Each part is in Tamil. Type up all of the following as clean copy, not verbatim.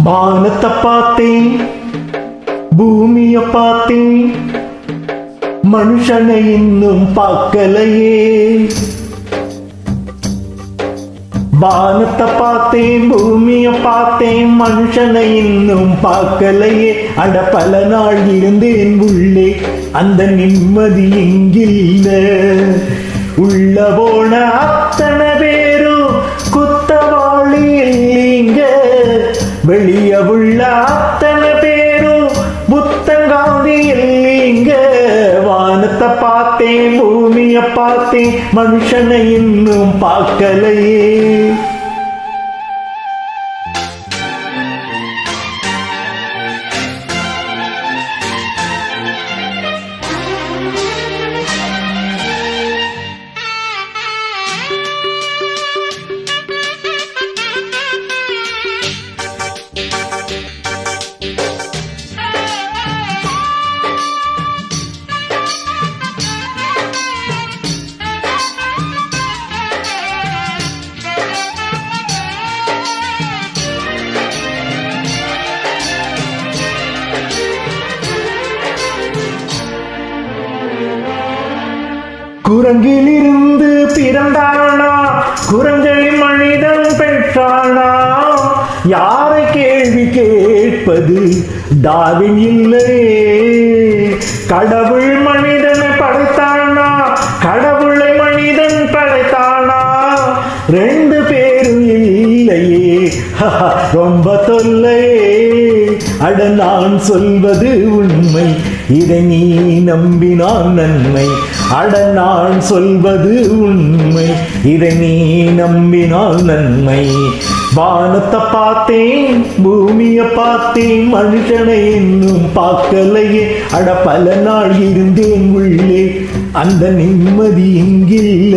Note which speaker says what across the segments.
Speaker 1: வானத்தை பார்த்தேன், பூமிய பார்த்தேன், மனுஷனை இன்னும் பார்க்கலையே. வானத்தை பார்த்தேன், பூமிய பார்த்தேன், மனுஷனை இன்னும் பார்க்கலையே. அட பல நாள் இருந்தேன் உள்ளே, அந்த நிம்மதி இங்கில்ல. உள்ள போன அத்தனை பேரும் குத்தவாளி இல்லைங்க, வெளிய உள்ள அத்தனை பேரும் புத்தங்காந்தி இல்லைங்க. வானத்தை பார்த்தேன், பூமிய பார்த்தேன், மனுஷனை இன்னும் பார்க்கலையே. குரங்கிலிருந்து பிறந்தானா, குரங்கை மனிதன் பெற்றானா? யாரை கேள்வி கேட்பது? டார்வின் இல்லையே. கடவுள் மனிதனை படைத்தானா, கடவுளை மனிதன் படைத்தானா? ரெண்டு பேரும் இல்லையே, ரொம்ப தொல்லையே. அட நான் சொல்வது உண்மை, இதை நீ நம்பினால் நன்மை. அட நான் சொல்வது உண்மை, இதை நீ நம்பினால் நன்மை. வானத்தை பார்த்தேன், பூமிய பார்த்தேன், மனுஷனை இன்னும் பார்க்கலையே. அட பல நாள் இருந்தேன் உள்ளே, அந்த நிம்மதி இங்கில்ல.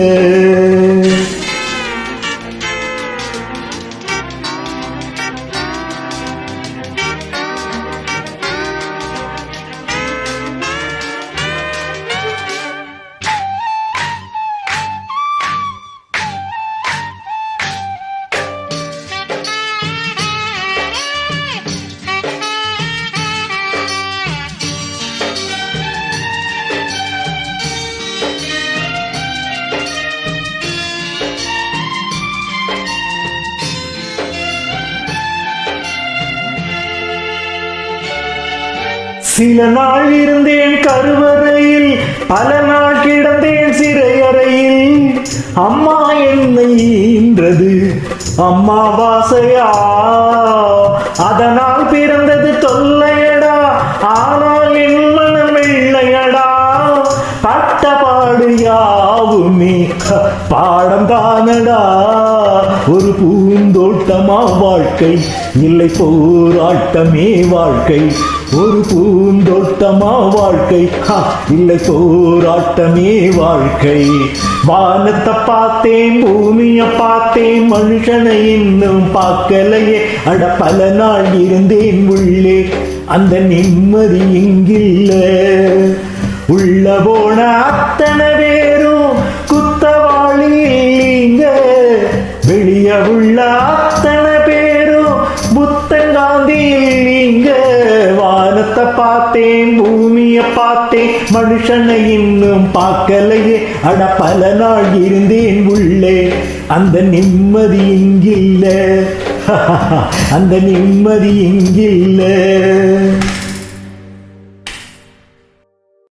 Speaker 1: சில நாள் இருந்தேன் கருவறையில், பல நாள் கிடந்தேன் சிறையறையில். அம்மா என்னை ஈன்றது அம்மாவாசையா, அதனால் பிறந்தது தொல்லையடா, ஆனால் என் மனம் வெள்ளையடா. பட்டபாடு யாவுமே பாடம் தானடா. ஒரு பூந்தோட்டமா வாழ்க்கை, இல்லை போராட்டமே வாழ்க்கை. ஒரு பூந்தோட்டமா வாழ்க்கை, இல்லை போராட்டமே வாழ்க்கை. வானத்தை பார்த்தேன், பூமிய பார்த்தேன், மனுஷனை இன்னும் பார்க்கலையே. அட பல நாள் இருந்தேன் உள்ளே, அந்த நிம்மதி இங்கில்ல. உள்ள போன அத்தனை பேரும் குத்தவாளி இல்லைங்க, வெளிய உள்ள அத்தனை பேரும் புத்தங்காந்தி இல்லைங்க. வானத்தை பார்த்தேன், பூமிய பார்த்தேன், மனுஷனை இன்னும் பார்க்கலையே. அட பல நாள் இருந்தேன் உள்ளே, அந்த நிம்மதி இங்கில்ல. அந்த நிம்மதி இங்கில்ல.